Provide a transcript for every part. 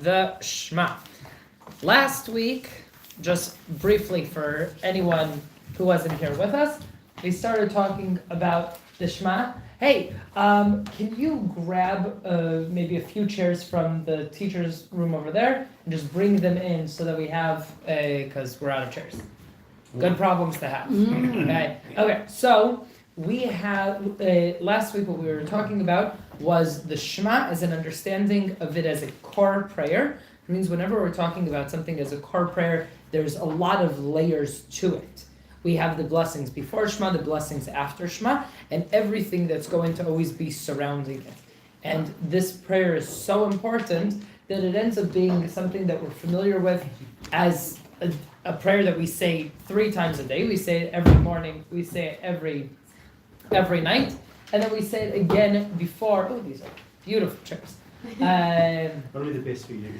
the Shema. Last week, just briefly for anyone who wasn't here with us, we started talking about the Shema. Hey, can you grab maybe a few chairs from the teacher's room over there and just bring them in so that we have, because we're out of chairs. Good problems to have. Okay, so we have, last week what we were talking about was the Shema as an understanding of it as a core prayer. It means whenever we're talking about something as a core prayer, there's a lot of layers to it. We have the blessings before Shema, the blessings after Shema, and everything that's going to always be surrounding it. And this prayer is so important that it ends up being something that we're familiar with as a prayer that we say 3 times a day. We say it every morning, we say it every night, and then we say it again before. Oh, these are beautiful chairs. Only the best for you.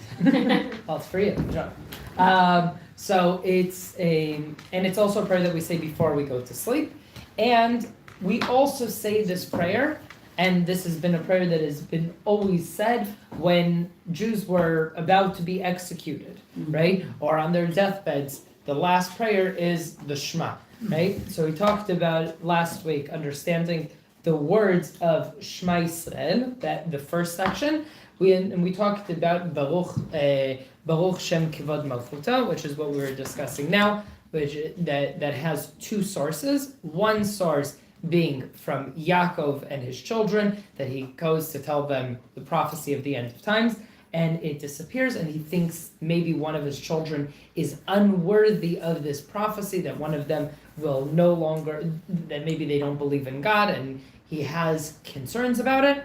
Well, it's for you. Good job. So it's also a prayer that we say before we go to sleep. And we also say this prayer, and this has been a prayer that has been always said when Jews were about to be executed, right? Or on their deathbeds. The last prayer is the Shema, right? So we talked about last week understanding the words of Shema Yisrael, that the first section. We talked about Baruch Shem Kivod Malchuta, which is what we were discussing now, which that has 2 sources. One source being from Yaakov and his children, that he goes to tell them the prophecy of the end of times, and it disappears, and he thinks maybe one of his children is unworthy of this prophecy, that one of them will no longer, that maybe they don't believe in God, and he has concerns about it.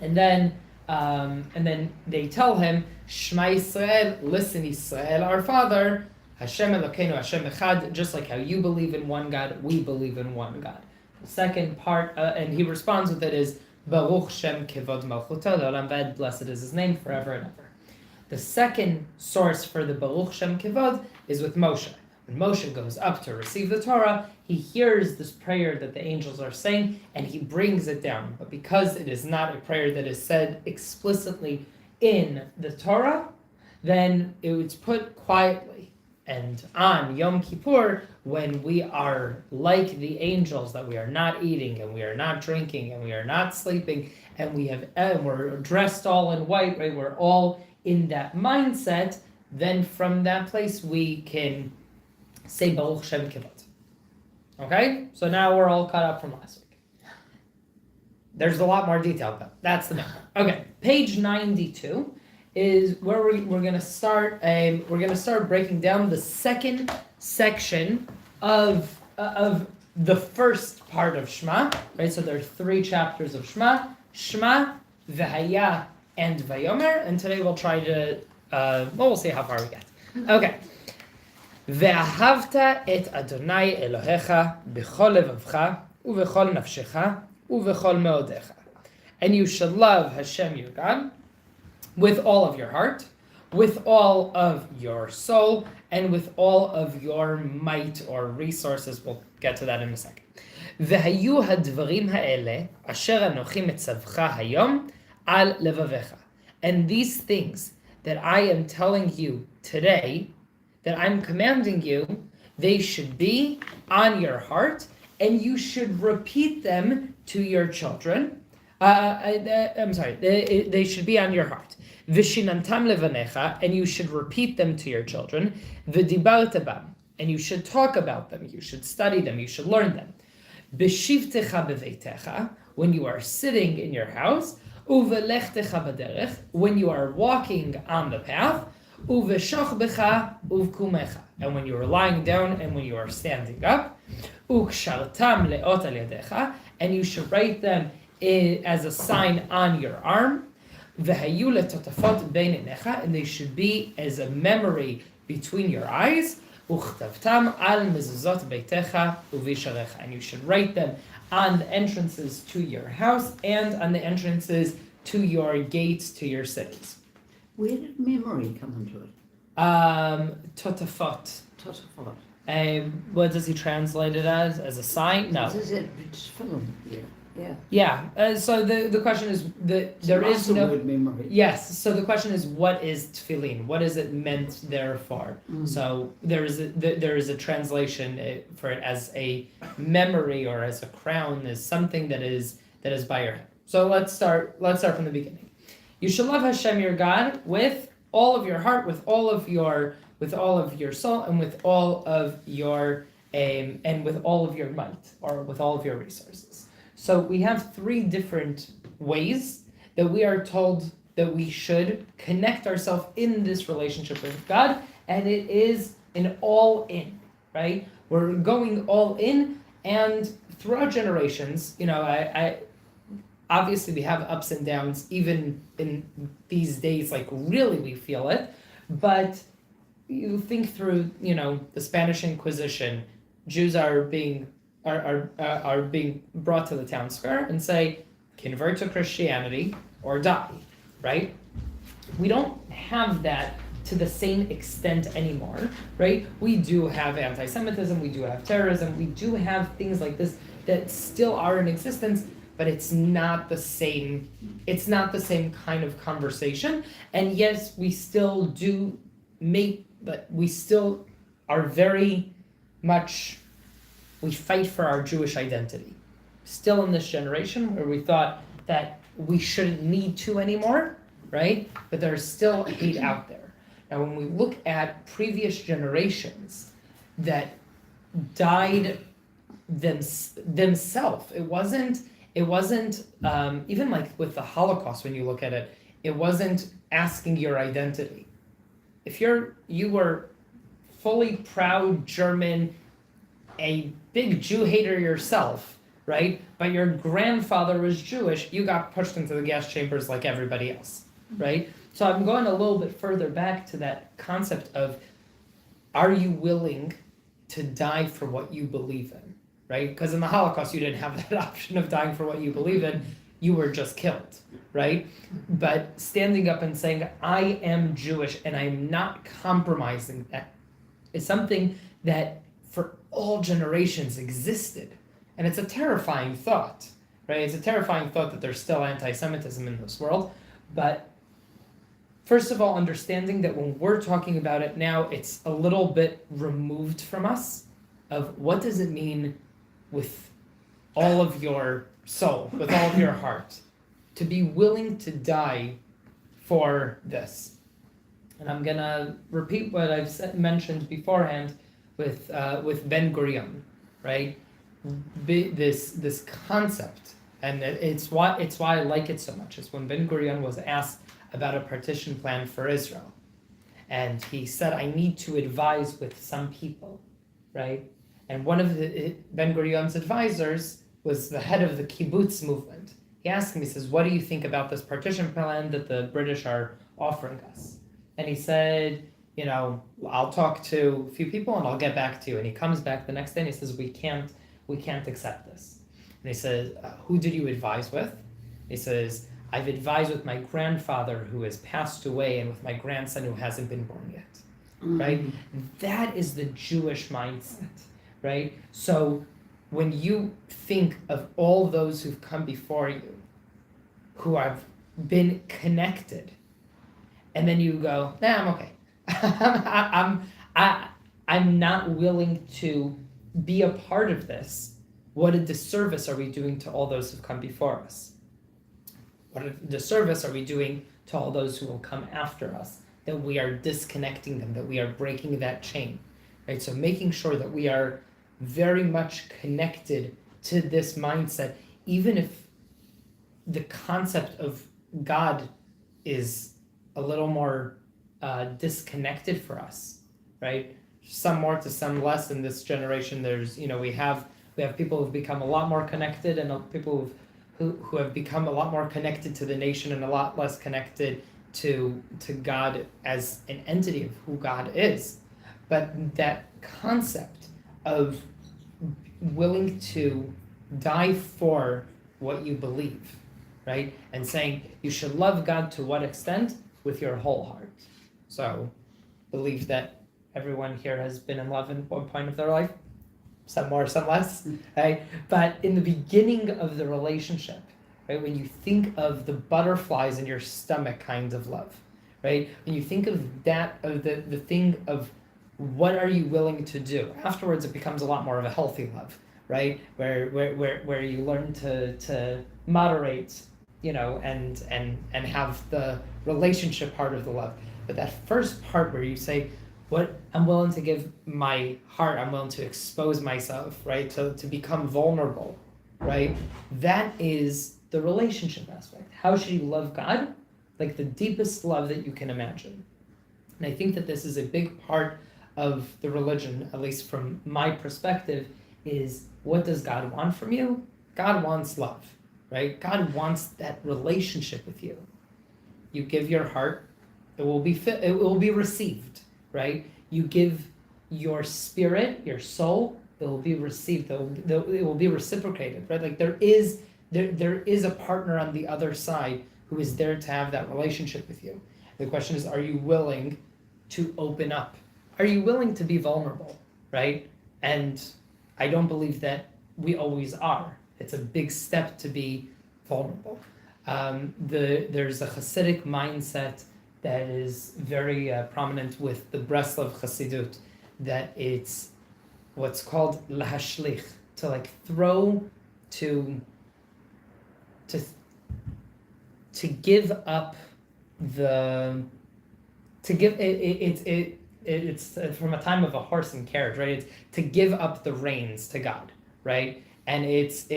And then they tell him, Shema Yisrael, listen Yisrael, our Father, Hashem Elokeinu, Hashem Echad, just like how you believe in one God, we believe in one God. The second part, and he responds with it, is Baruch Shem Kivod Malchuta, L'olam Vaed, blessed is his name forever and ever. The second source for the Baruch Shem Kivod is with Moshe. When Moshe goes up to receive the Torah, he hears this prayer that the angels are saying, and he brings it down. But because it is not a prayer that is said explicitly in the Torah, then it's put quietly. And on Yom Kippur, when we are like the angels, that we are not eating, and we are not drinking, and we are not sleeping, and we're dressed all in white, right? We're all in that mindset. Then from that place we can say Baruch Shem Kivod. Okay? So now we're all caught up from last week. There's a lot more detail, but that's the main one. Okay, page 92 is where we're going to start. We're going to start breaking down the second section of the first part of Shema. Right? So there are 3 chapters of Shema: Shema, V'haya, and Vayomer. And today we'll try to. We'll see how far we get. Okay. ואהבת את אדוני אלוהיך בכל לבבך ובכל נפשך ובכל מאודיך. And you should love Hashem your God with all of your heart, with all of your soul, and with all of your might or resources. We'll get to that in a second. והיו הדברים האלה אשר אנוכי מצווך היום על לבביך. And these things that I am telling you today, that I'm commanding you, they should be on your heart, and you should repeat them to your children. They should be on your heart. V'shinantam levanecha, and you should repeat them to your children. V'dibarta bam, and you should talk about them, you should study them, you should learn them. B'shivtecha beveitecha, when you are sitting in your house. Uvelechtecha b'derech, when you are walking on the path. Uveshachbecha uvkumecha, and when you are lying down and when you are standing up. Ukshartam leot al yadecha, and you should write them as a sign on your arm. Vehayu letotafot bein einecha, and they should be as a memory between your eyes. Uchtavtam al mezuzot beitecha uvisharecha, and you should write them on the entrances to your house and on the entrances to your gates to your cities. Where did memory come into it? Totafot. Totafot. What does he translate it as? As a sign? No. This is it. It's film. Yeah. Yeah. Yeah. So the question is that there Lots is of no. word memory. Yes. So the question is, what is tefillin? What is it meant there for? Mm. So there is a translation for it as a memory or as a crown, as something that is by your head. So let's start from the beginning. You shall love Hashem your God with all of your heart, with all of your soul, and with all of your and with all of your might, or with all of your resources. So we have three different ways that we are told that we should connect ourselves in this relationship with God, and it is an all in, right? We're going all in, and throughout generations, I obviously we have ups and downs, even in these days, like really we feel it, but you think through, the Spanish Inquisition, Jews are being brought to the town square and say, convert to Christianity or die, right? We don't have that to the same extent anymore, right? We do have anti-Semitism, we do have terrorism, we do have things like this that still are in existence, but it's not the same kind of conversation. And yes, we still do but we still are very much, we fight for our Jewish identity. Still in this generation where we thought that we shouldn't need to anymore, right? But there's still hate out there. Now, when we look at previous generations that died themselves, it wasn't even like with the Holocaust, when you look at it, it wasn't asking your identity. If you were fully proud German, a big Jew hater yourself, right? But your grandfather was Jewish, you got pushed into the gas chambers like everybody else, right? So I'm going a little bit further back to that concept of, are you willing to die for what you believe in, right? Because in the Holocaust, you didn't have that option of dying for what you believe in. You were just killed, right? But standing up and saying, I am Jewish and I'm not compromising that, is something that for all generations existed. And it's a terrifying thought, right? It's a terrifying thought that there's still anti-Semitism in this world. But first of all, understanding that when we're talking about it now, it's a little bit removed from us of what does it mean with all of your soul, with all of your heart, to be willing to die for this. And I'm gonna repeat what I've mentioned beforehand with Ben Gurion, right? This concept, and it's why I like it so much. Is when Ben Gurion was asked about a partition plan for Israel, and he said, "I need to advise with some people," right? And one of Ben Gurion's advisors was the head of the kibbutz movement. He asked him, he says, "What do you think about this partition plan that the British are offering us?" And he said, "I'll talk to a few people and I'll get back to you." And he comes back the next day and he says, we can't accept this. And he says, "Who did you advise with?" He says, "I've advised with my grandfather who has passed away and with my grandson who hasn't been born yet." Mm-hmm. Right? That is the Jewish mindset, right? So when you think of all those who've come before you, who have been connected, and then you go, "Nah, I'm okay." I'm not willing to be a part of this. What a disservice are we doing to all those who've come before us? What a disservice are we doing to all those who will come after us? That we are disconnecting them, that we are breaking that chain, right? So making sure that we are very much connected to this mindset, even if the concept of God is a little more disconnected for us, right? Some more to some less in this generation. There's, we have people who've become a lot more connected, and people who have become a lot more connected to the nation and a lot less connected to God as an entity of who God is. But that concept of willing to die for what you believe, right? And saying you should love God to what extent? With your whole heart. So, believe that everyone here has been in love at one point of their life. some more, some less, right? But in the beginning of the relationship, right, when you think of the butterflies in your stomach kind of love, right? When you think of that, of the thing of what are you willing to do? Afterwards, it becomes a lot more of a healthy love, right? Where you learn to moderate, and have the relationship part of the love. But that first part where you say, what I'm willing to give my heart, I'm willing to expose myself, right? To become vulnerable, right? That is the relationship aspect. How should you love God? Like the deepest love that you can imagine. And I think that this is a big part of the religion, at least from my perspective, is what does God want from you? God wants love, right? God wants that relationship with you. You give your heart, it will be received, right? You give your spirit, your soul, it will be received. It will be reciprocated, right? Like there is a partner on the other side who is there to have that relationship with you. The question is, are you willing to open up? Are you willing to be vulnerable, right? And I don't believe that we always are. It's a big step to be vulnerable. There's a Hasidic mindset that is very prominent with the Breslov Hasidut, that it's what's called lahashlich, to like throw, to give up it's from a time of a horse and carriage, right? It's to give up the reins to God, right? And it's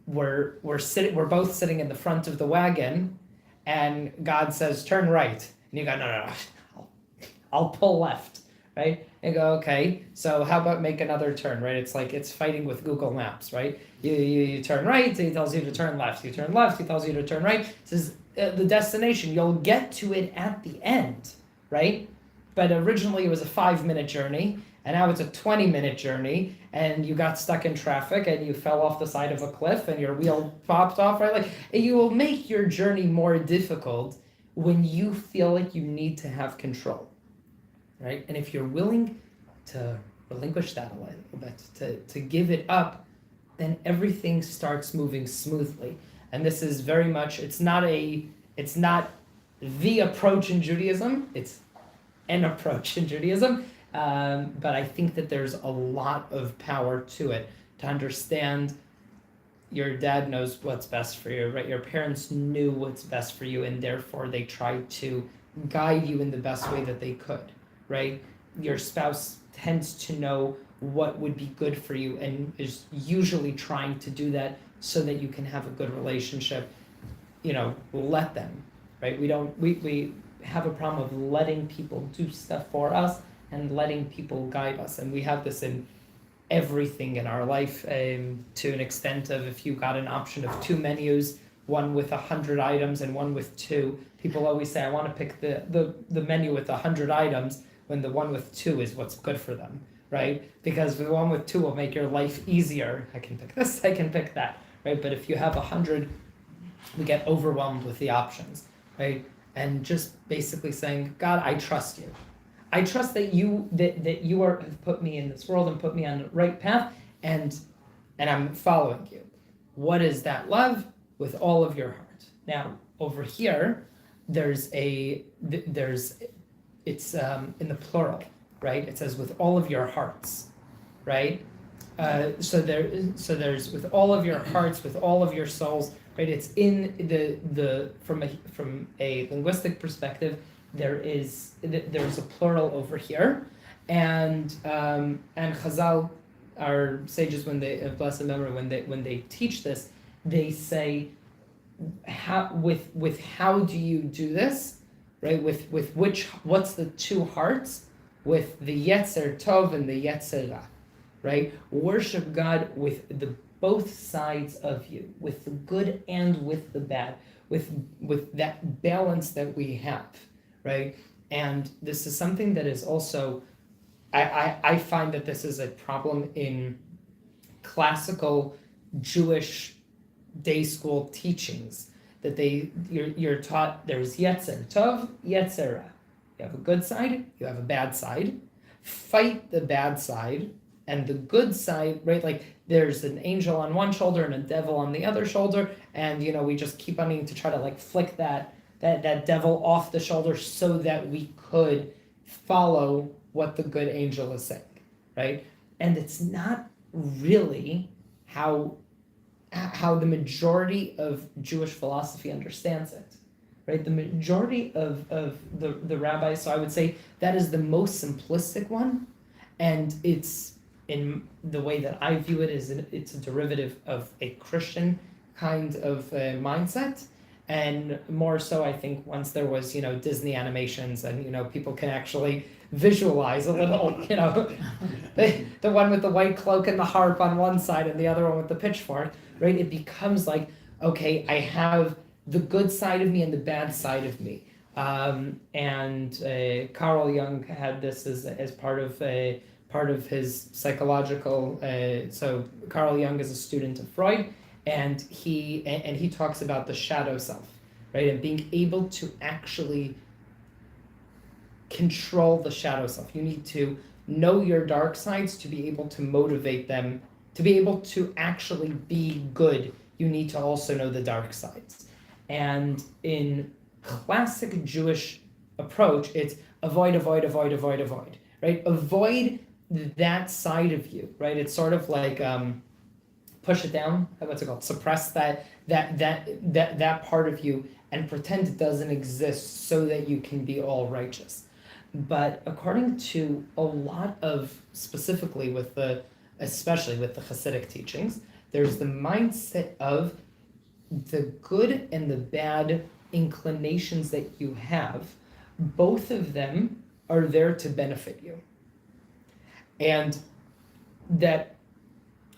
we're both sitting in the front of the wagon, and God says turn right, and you go no, I'll pull left, right? And you go okay, so how about make another turn, right? It's like it's fighting with Google Maps, right? You turn right, he tells you to turn left. You turn left, he tells you to turn right. It says the destination, you'll get to it at the end, right? But originally it was a 5-minute journey, and now it's a 20-minute journey, and you got stuck in traffic, and you fell off the side of a cliff, and your wheel popped off, right? Like, you will make your journey more difficult when you feel like you need to have control, right? And if you're willing to relinquish that a little bit, to give it up, then everything starts moving smoothly. And this is very much, it's not the approach in Judaism, it's an approach in Judaism, but I think that there's a lot of power to it, to understand your dad knows what's best for you, right? Your parents knew what's best for you, and therefore they tried to guide you in the best way that they could, right? Your spouse tends to know what would be good for you and is usually trying to do that so that you can have a good relationship. Let them, right? We have a problem of letting people do stuff for us and letting people guide us, and we have this in everything in our life, to an extent of if you got an option of 2 menus, one with 100 items and one with 2, people always say I want to pick the menu with 100 items when the one with 2 is what's good for them, right? Because the one with 2 will make your life easier. I can pick this, I can pick that, right? But if you have 100, we get overwhelmed with the options, right? And just basically saying, God, I trust you. I trust that you have put me in this world and put me on the right path, and I'm following you. What is that love? With all of your heart. Now over here, it's in the plural, right? It says with all of your hearts, right? So there's with all of your hearts, with all of your souls, right? It's in the from a linguistic perspective. There's a plural over here, and Chazal, our sages, when they of blessed memory, when they teach this, they say how do you do this, right? With what's the 2 hearts? With the Yetzer Tov and the Yetzer Ra, right? Worship God with the both sides of you, with the good and with the bad, with that balance that we have, right? And this is something that is also, I find that this is a problem in classical Jewish day school teachings, that you're taught there's Yetzer Tov, Yetzer Ra. You have a good side, you have a bad side. Fight the bad side, and the good side, right? Like there's an angel on one shoulder and a devil on the other shoulder, and we just keep on needing to try to like flick that devil off the shoulder so that we could follow what the good angel is saying, right? And it's not really how the majority of Jewish philosophy understands it, right? The majority of the rabbis, so I would say that is the most simplistic one, and it's, in the way that I view it, it's a derivative of a Christian kind of mindset, and more so I think once there was Disney animations and people can actually visualize a little the one with the white cloak and the harp on one side and the other one with the pitchfork, right? It becomes like, okay, I have the good side of me and the bad side of me. And Carl Jung had this as part of his psychological. So Carl Jung is a student of Freud, and he talks about the shadow self, right, and being able to actually control the shadow self. You need to know your dark sides to be able to motivate them, to be able to actually be good. You need to also know the dark sides. And in classic Jewish approach, it's avoid, avoid, avoid, avoid, avoid, right? Avoid that side of you, right? It's sort of like push it down. What's it called? Suppress that part of you and pretend it doesn't exist so that you can be all righteous. But according to a lot of, specifically especially with the Hasidic teachings, there's the mindset of the good and the bad inclinations that you have. Both of them are there to benefit you. And that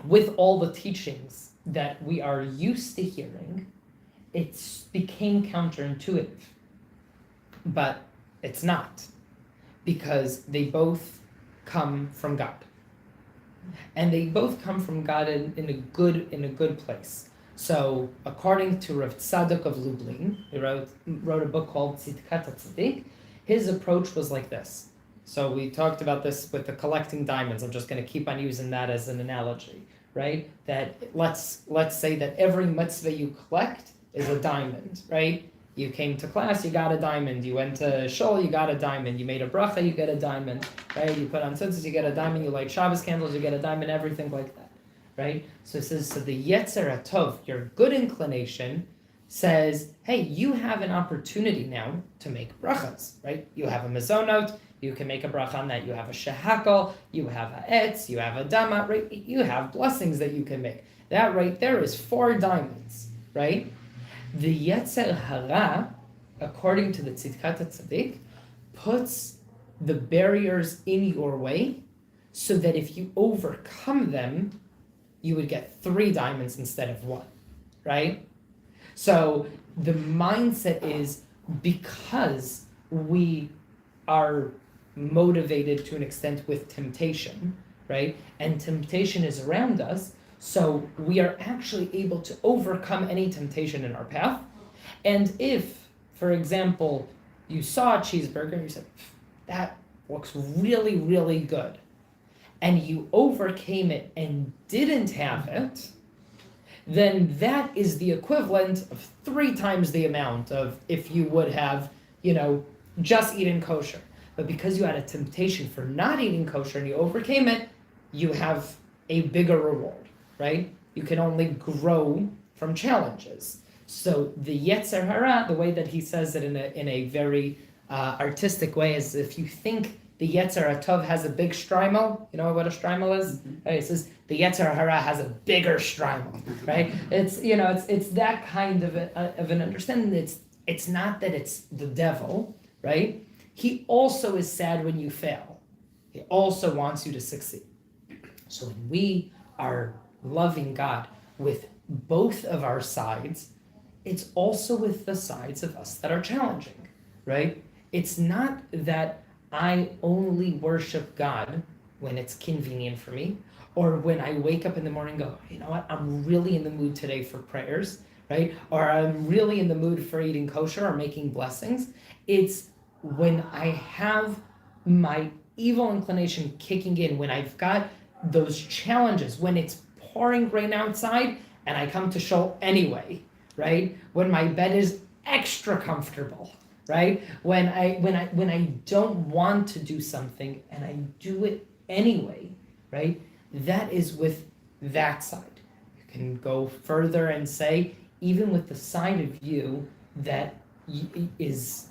with all the teachings that we are used to hearing, it became counterintuitive. But it's not, because they both come from God. And they both come from God in a good place. So according to Rav Tzadok of Lublin, he wrote a book called Tzidkat HaTzadik. His approach was like this. So we talked about this with the collecting diamonds. I'm just going to keep on using that as an analogy, right? That let's say that every mitzvah you collect is a diamond, right? You came to class, you got a diamond. You went to shul, you got a diamond. You made a bracha, you get a diamond, right? You put on tzitzis, you get a diamond. You light Shabbos candles, you get a diamond. Everything like that, right? So it says, so the Yetzer HaTov, your good inclination, says, hey, you have an opportunity now to make brachas, right? You have a mezonot, you can make a bracha on that. You have a shehakol, you have a etz, you have a dama, right? You have blessings that you can make. That right there is 4 diamonds, right? The Yetzer Hara, according to the Tzidkat HaTzadik, puts the barriers in your way so that if you overcome them, you would get 3 diamonds instead of 1, right? So the mindset is, because we are motivated to an extent with temptation, right? And temptation is around us, so we are actually able to overcome any temptation in our path. And if, for example, you saw a cheeseburger and you said, that looks really, really good, and you overcame it and didn't have it, then that is the equivalent of 3 times the amount of if you would have, just eaten kosher. But because you had a temptation for not eating kosher and you overcame it, you have a bigger reward, right? You can only grow from challenges. So the Yetzer Hara, the way that he says it in a very artistic way, is if you think the Yetzer HaTov has a big shtreimel, you know what a shtreimel is? Mm-hmm. Right? It says the Yetzer Hara has a bigger shtreimel, right? It's it's that kind of an understanding. It's not that it's the devil, right? He also is sad when you fail. He also wants you to succeed. So when we are loving God with both of our sides, it's also with the sides of us that are challenging, right? It's not that I only worship God when it's convenient for me, or when I wake up in the morning and go, you know what, I'm really in the mood today for prayers, right? Or I'm really in the mood for eating kosher or making blessings. It's when I have my evil inclination kicking in, when I've got those challenges, when it's pouring rain outside and I come to shul anyway, right? When my bed is extra comfortable, right? When I don't want to do something and I do it anyway, right? That is with that side. You can go further and say, even with the side of you that is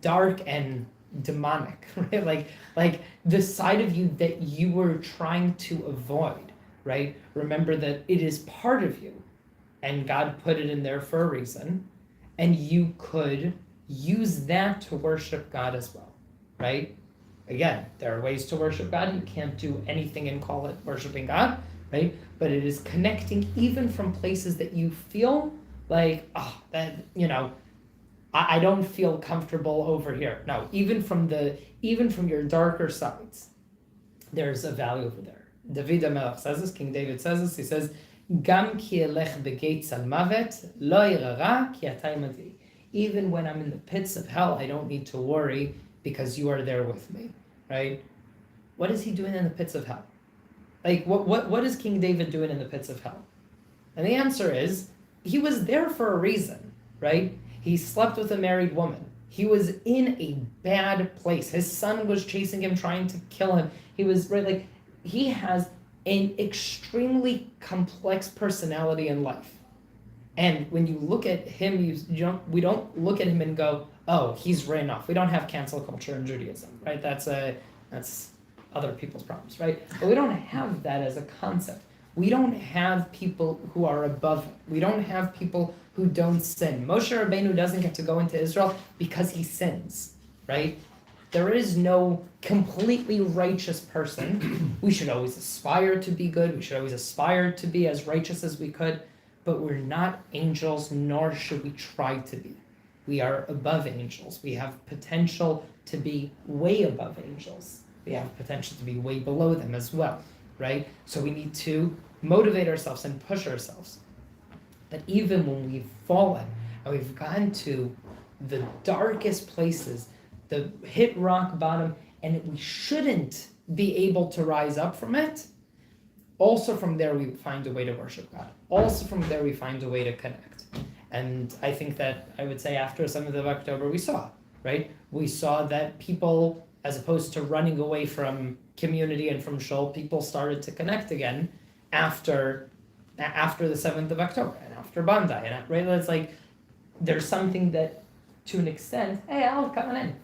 dark and demonic, right? Like the side of you that you were trying to avoid, right? Remember that it is part of you, and God put it in there for a reason, and you could use that to worship God as well, right? Again, there are ways to worship God. You can't do anything and call it worshiping God, right? But it is connecting even from places that you feel like, oh, that, I don't feel comfortable over here. No, even from your darker sides, there's a value over there. David HaMelech says this, King David says this, he says, Gam ki elech begates al mavet, lo irara ki atay imadi. Even when I'm in the pits of hell, I don't need to worry because you are there with me, right? What is he doing in the pits of hell? Like, what is King David doing in the pits of hell? And the answer is, he was there for a reason, right? He slept with a married woman. He was in a bad place. His son was chasing him, trying to kill him. He was, right, like, he has an extremely complex personality in life. And when you look at him, we don't look at him and go, oh, he's ran off. We don't have cancel culture in Judaism, right? That's other people's problems, right? But we don't have that as a concept. We don't have people who are above it. We don't have people who don't sin. Moshe Rabbeinu doesn't get to go into Israel because he sins, right? There is no completely righteous person. We should always aspire to be good. We should always aspire to be as righteous as we could, but we're not angels, nor should we try to be. We are above angels. We have potential to be way above angels. We have potential to be way below them as well, right? So we need to motivate ourselves and push ourselves. That even when we've fallen and we've gone to the darkest places, the hit rock bottom, and we shouldn't be able to rise up from it, also from there we find a way to worship God. Also from there we find a way to connect. And I think that I would say after 7th of October we saw, right? We saw that people, as opposed to running away from community and from shul, people started to connect again after the 7th of October and after Bandai. And right, it's like there's something that, to an extent, hey, Al, come on in.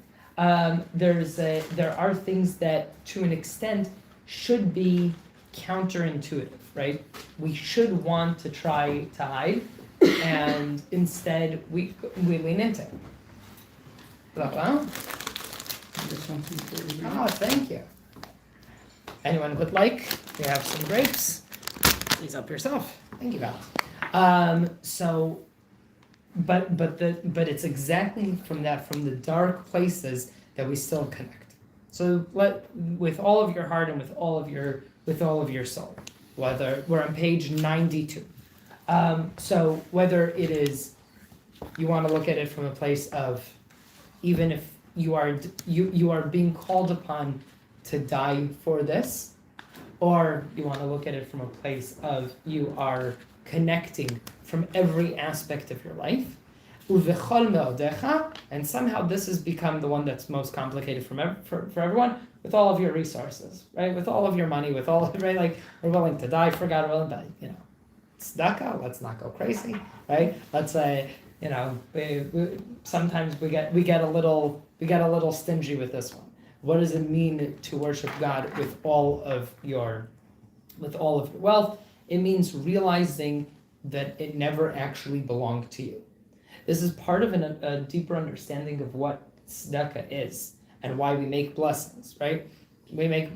There are things that, to an extent, should be counterintuitive, right? We should want to try to hide, and instead we lean into it. Well, oh, thank you. Anyone would like? We have some grapes. Please help yourself. Thank you, Val. But it's exactly from the dark places that we still connect. So with all of your heart and with all of your soul. Whether we're on page 92. So whether it is you want to look at it from a place of, even if you are being called upon to die for this, or you want to look at it from a place of you are connecting from every aspect of your life, and somehow this has become the one that's most complicated for everyone, with all of your resources, right? With all of your money, with all, right? Like, we're willing to die for God, we're willing to, tzedakah, let's not go crazy, right? Let's say, sometimes we get a little stingy with this one. What does it mean to worship God with all of your wealth? It means realizing that it never actually belonged to you. This is part of a deeper understanding of what tzedakah is and why we make blessings, right? We're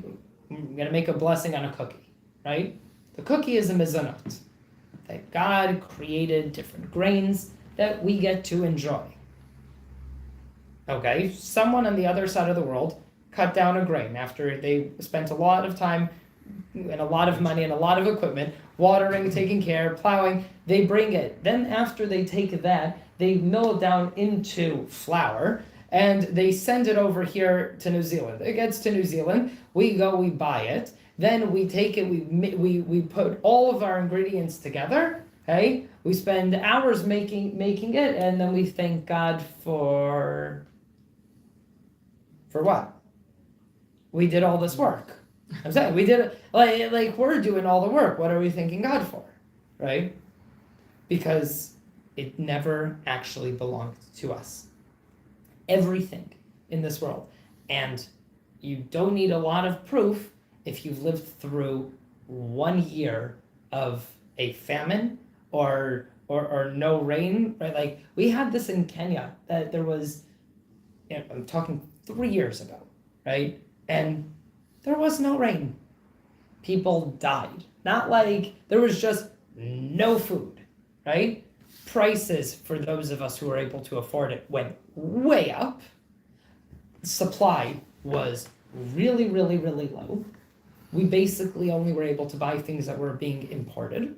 gonna make a blessing on a cookie, right? The cookie is a mezonot that God created, different grains that we get to enjoy. Okay, someone on the other side of the world cut down a grain after they spent a lot of time and a lot of money and a lot of equipment, watering, taking care, plowing. They bring it. Then after they take that, they mill it down into flour and they send it over here to New Zealand. It gets to New Zealand. We go, we buy it. Then we take it, we put all of our ingredients together, okay? We spend hours making it, and then we thank God for what? We did all this work. I'm saying we did it, like we're doing all the work. What are we thanking God for, right? Because it never actually belonged to us. Everything in this world. And you don't need a lot of proof if you've lived through 1 year of a famine or no rain, right? Like we had this in Kenya that there was, I'm talking 3 years ago, right? And there was no rain. People died. Not like there was just no food, right? Prices for those of us who were able to afford it went way up. Supply was really, really, really low. We basically only were able to buy things that were being imported.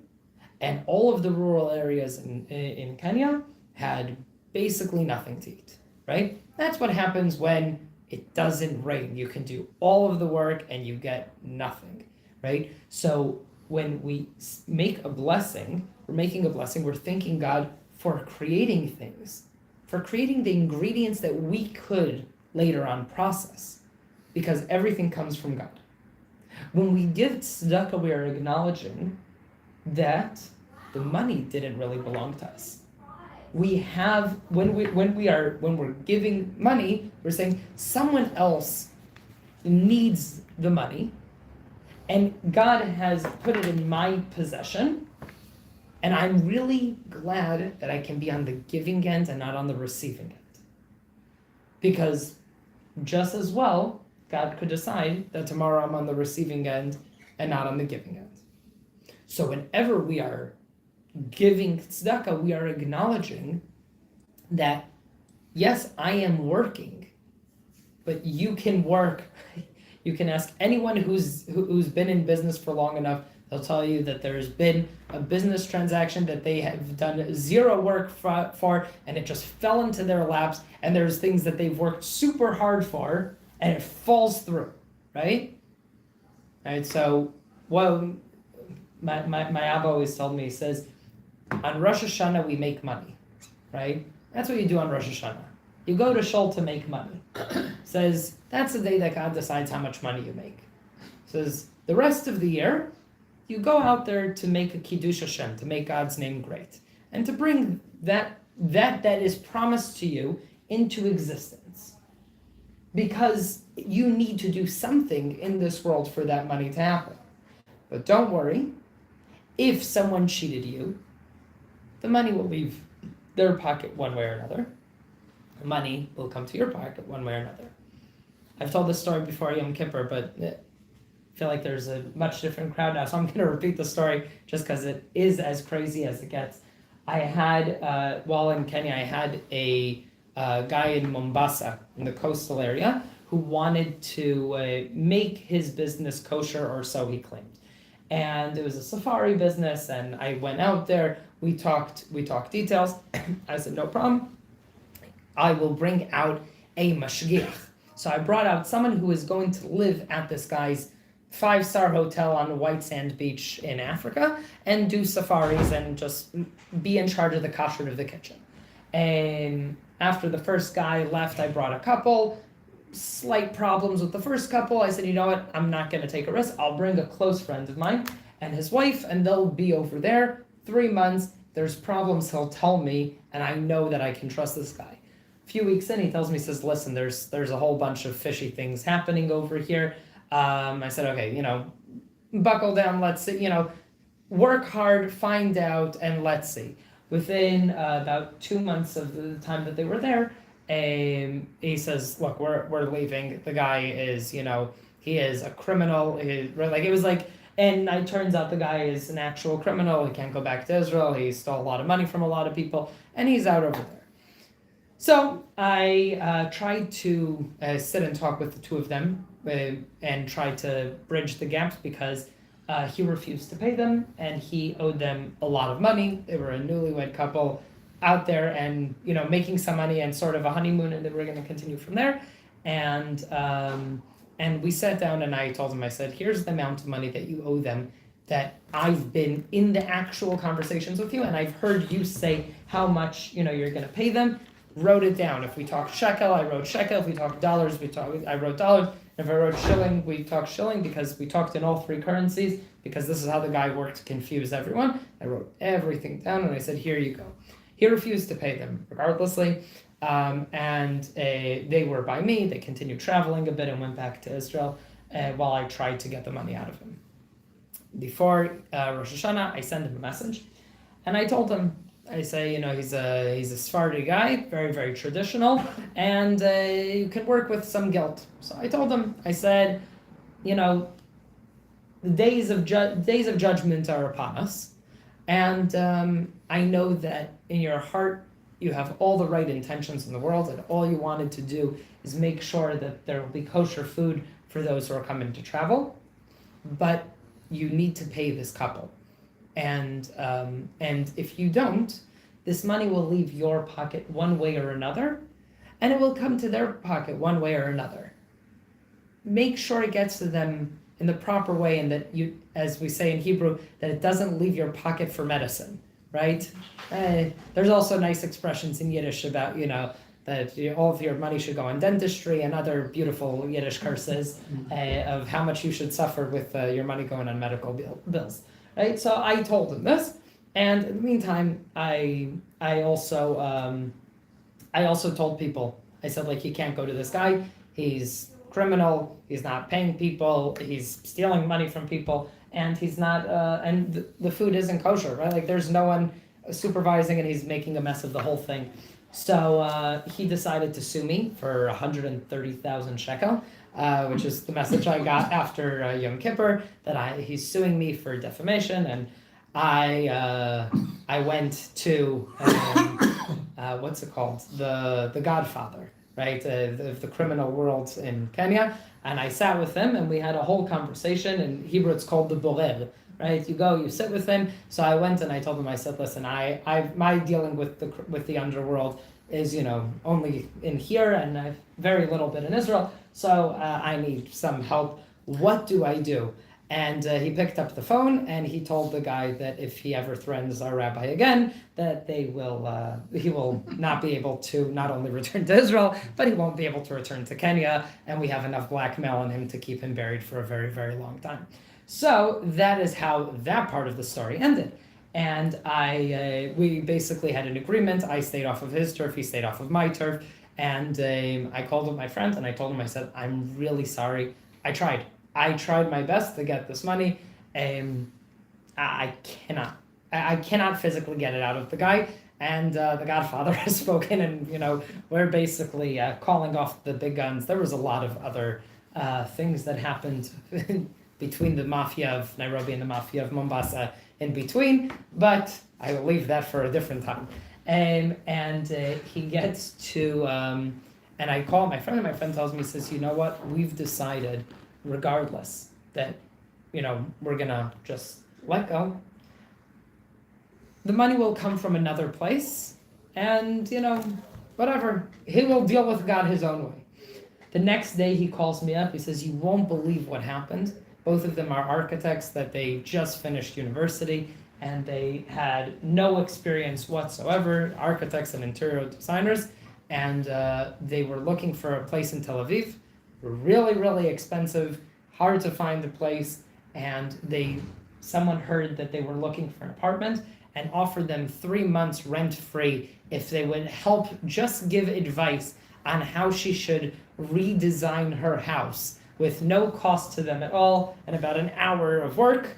And all of the rural areas in Kenya had basically nothing to eat, right? That's what happens when it doesn't rain. You can do all of the work and you get nothing, right? So when we make a blessing, we're thanking God for creating things, for creating the ingredients that we could later on process, because everything comes from God. When we give tzedakah, we are acknowledging that the money didn't really belong to us. We have, when we're giving money, we're saying someone else needs the money, and God has put it in my possession, and I'm really glad that I can be on the giving end and not on the receiving end. Because just as well, God could decide that tomorrow I'm on the receiving end and not on the giving end. So whenever we are giving tzedakah, we are acknowledging that, yes, I am working, but you can work. You can ask anyone who's been in business for long enough. They'll tell you that there's been a business transaction that they have done zero work for, and it just fell into their laps. And there's things that they've worked super hard for, and it falls through, right? Right. So, well, my Abba always told me, he says, on Rosh Hashanah we make money, right? That's what you do on Rosh Hashanah. You go to Shul to make money. Says that's the day that God decides how much money you make. Says the rest of the year, you go out there to make a Kiddush Hashem, to make God's name great, and to bring that is promised to you into existence. Because you need to do something in this world for that money to happen. But don't worry, if someone cheated you, the money will leave their pocket one way or another. The money will come to your pocket one way or another. I've told this story before Yom Kippur, but I feel like there's a much different crowd now, so I'm going to repeat the story just because it is as crazy as it gets. I had, while in Kenya, I had a guy in Mombasa, in the coastal area, who wanted to make his business kosher, or so he claimed. And it was a safari business, and I went out there, we talked details. I said, no problem. I will bring out a mashgiach. So I brought out someone who is going to live at this guy's 5-star hotel on a white sand beach in Africa and do safaris and just be in charge of the kashrut of the kitchen. And after the first guy left, I brought a couple. Slight problems with the first couple. I said, you know what? I'm not going to take a risk. I'll bring a close friend of mine and his wife, and they'll be over there 3 months. There's problems, he'll tell me, and I know that I can trust this guy. A few weeks in, he tells me, he says, listen, there's a whole bunch of fishy things happening over here. I said, okay, buckle down, let's see, work hard, find out, and let's see. Within about 2 months of the time that they were there, he says, look, we're leaving. The guy is, he is a criminal. And it turns out the guy is an actual criminal. He can't go back to Israel. He stole a lot of money from a lot of people, and he's out over there. So I tried to sit and talk with the two of them and try to bridge the gaps, because he refused to pay them, and he owed them a lot of money. They were a newlywed couple out there and, making some money and sort of a honeymoon, and they were going to continue from there. And And we sat down and I told him, I said, here's the amount of money that you owe them, that I've been in the actual conversations with you and I've heard you say how much, you're going to pay them. Wrote it down. If we talk shekel, I wrote shekel. If we talk dollars, I wrote dollars. If I wrote shilling, we talked shilling, because we talked in all three currencies, because this is how the guy worked to confuse everyone. I wrote everything down and I said, here you go. He refused to pay them regardlessly. And they were by me. They continued traveling a bit and went back to Israel while I tried to get the money out of him. Before Rosh Hashanah, I sent him a message and I told him, I say, he's a Sephardi guy, very, very traditional, and you can work with some guilt. So I told him, I said, the days of judgment are upon us, and I know that in your heart you have all the right intentions in the world, and all you wanted to do is make sure that there will be kosher food for those who are coming to travel, but you need to pay this couple. And if you don't, this money will leave your pocket one way or another, and it will come to their pocket one way or another. Make sure it gets to them in the proper way, and that you, as we say in Hebrew, that it doesn't leave your pocket for medicine, right? There's also nice expressions in Yiddish about, that all of your money should go on dentistry and other beautiful Yiddish curses of how much you should suffer with your money going on medical bills. Right, so I told him this, and in the meantime, I also told people, I said, you can't go to this guy. He's criminal. He's not paying people. He's stealing money from people, and he's not. And the food isn't kosher, right? There's no one supervising, and he's making a mess of the whole thing. So he decided to sue me for 130,000 shekel. Which is the message I got after Yom Kippur, that he's suing me for defamation, and I went to what's it called, the Godfather, right, the criminal world in Kenya, and I sat with him and we had a whole conversation. In Hebrew it's called the borer, right? You sit with him. So I went and I told him, I said, listen, my dealing with the underworld is only in here, and I've very little bit in Israel. So I need some help. What do I do? And he picked up the phone and he told the guy that if he ever threatens our rabbi again, that he will not be able to not only return to Israel, but he won't be able to return to Kenya. And we have enough blackmail on him to keep him buried for a very, very long time. So that is how that part of the story ended. And we basically had an agreement. I stayed off of his turf, he stayed off of my turf. And I called up my friend and I told him, I said, I'm really sorry. I tried my best to get this money. I cannot physically get it out of the guy. And the Godfather has spoken, and we're basically calling off the big guns. There was a lot of other things that happened between the mafia of Nairobi and the mafia of Mombasa in between, but I will leave that for a different time. And he gets to, and I call my friend, and my friend tells me, he says, you know what, we've decided, regardless, that, we're gonna just let go. The money will come from another place, and, whatever, he will deal with God his own way. The next day he calls me up, he says, you won't believe what happened. Both of them are architects that they just finished university, and they had no experience whatsoever, architects and interior designers, and they were looking for a place in Tel Aviv, really, really expensive, hard to find a place, and someone heard that they were looking for an apartment and offered them 3 months rent-free if they would help just give advice on how she should redesign her house with no cost to them at all, and about an hour of work.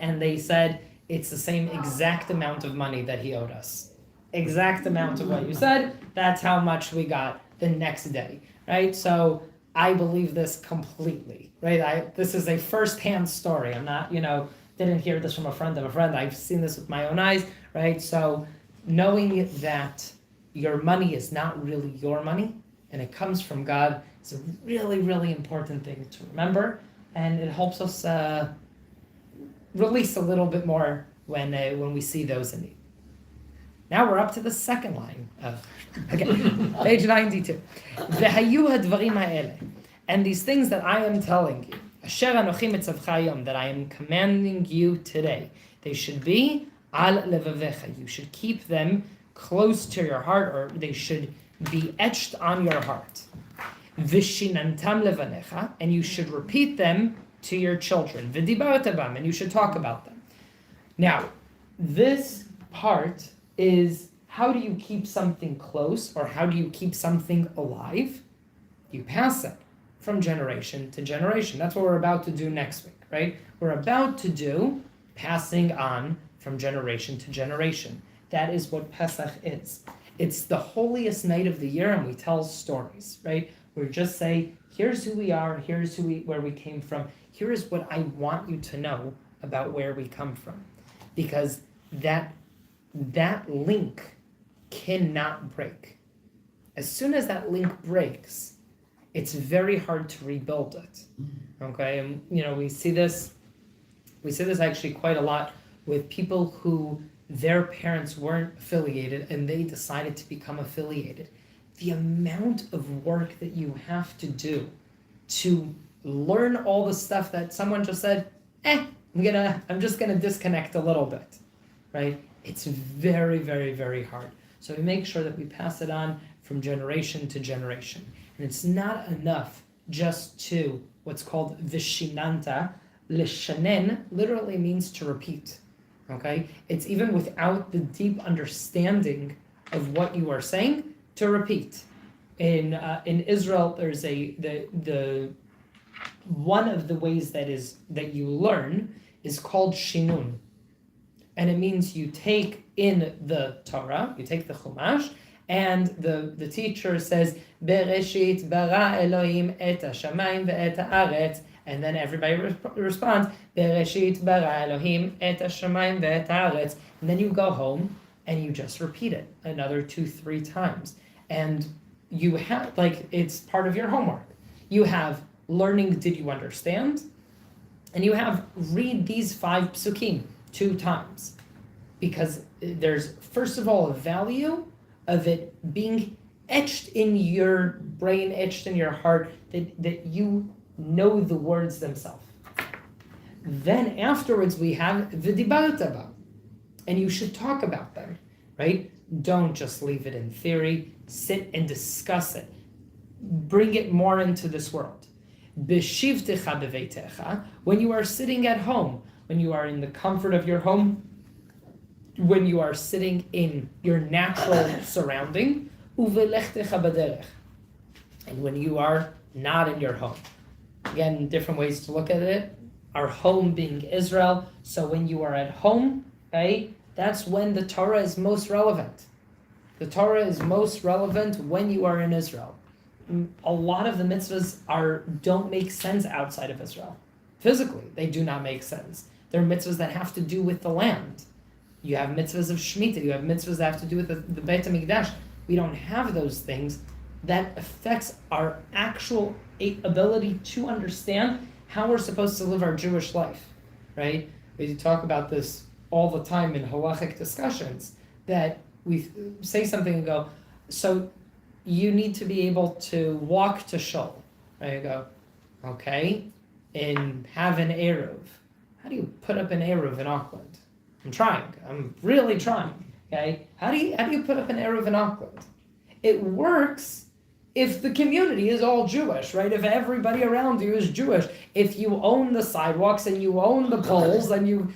And they said, it's the same exact amount of money that he owed us. Exact amount of what you said, that's how much we got the next day, right? So I believe this completely, right? This is a first-hand story. I'm not, didn't hear this from a friend of a friend. I've seen this with my own eyes, right? So knowing that your money is not really your money, and it comes from God, is a really, really important thing to remember, and it helps us release a little bit more when we see those in need. Now we're up to the second line of, page 92. והיו הדברים האלה, And these things that I am telling you, Asher anochi mitzavcha hayom, that I am commanding you today, they should be al levavecha. You should keep them close to your heart, or they should be etched on your heart. Vishinantam levanecha, and you should repeat them to your children. V'dibarta bam, and you should talk about them. Now, this part is, how do you keep something close, or how do you keep something alive? You pass it from generation to generation. That's what we're about to do next week, right? We're about to do passing on from generation to generation. That is what Pesach is. It's the holiest night of the year, and we tell stories, right? We just say, here's who we are, here's where we came from. Here is what I want you to know about where we come from. Because that link cannot break. As soon as that link breaks, it's very hard to rebuild it. Okay, and we see this actually quite a lot with people who their parents weren't affiliated and they decided to become affiliated. The amount of work that you have to do to learn all the stuff that someone just said, I'm just gonna disconnect a little bit, right? It's very, very, very hard. So we make sure that we pass it on from generation to generation. And it's not enough just to what's called vishinanta. Lishanen literally means to repeat. Okay? It's even without the deep understanding of what you are saying, to repeat. In Israel, there's the one of the ways that you learn is called shinun. And it means you take in the Torah, you take the Chumash, and the teacher says, Bereshit bara Elohim et hashamayim ve'et haaretz, and then everybody responds, Bereshit bara Elohim et hashamayim ve'et haaretz, and then you go home and you just repeat it another 2-3 times. And you have, it's part of your homework. You have learning, did you understand? And you have read these 5 psukim 2 times. Because there's, first of all, a value of it being etched in your brain, etched in your heart, that you know the words themselves. Then afterwards we have v'dibarta bam, and you should talk about them, right? Don't just leave it in theory. Sit and discuss it. Bring it more into this world. B'shivtecha b'veitecha, when you are sitting at home, when you are in the comfort of your home, when you are sitting in your natural surrounding, uvelechtecha b'derech, and when you are not in your home. Again, different ways to look at it. Our home being Israel, so when you are at home, right, that's when the Torah is most relevant. The Torah is most relevant when you are in Israel. A lot of the mitzvahs don't make sense outside of Israel. Physically, they do not make sense. There are mitzvahs that have to do with the land. You have mitzvahs of Shemitah, you have mitzvahs that have to do with the Beit HaMikdash. We don't have those things. That affects our actual ability to understand how we're supposed to live our Jewish life, right? We talk about this all the time in halachic discussions, that we say something and go, so you need to be able to walk to shul. Right? You go, okay, and have an Eruv. How do you put up an Eruv in Auckland? I'm trying. I'm really trying. Okay? How do you put up an Eruv in Auckland? It works if the community is all Jewish, right? If everybody around you is Jewish, if you own the sidewalks and you own the poles, and you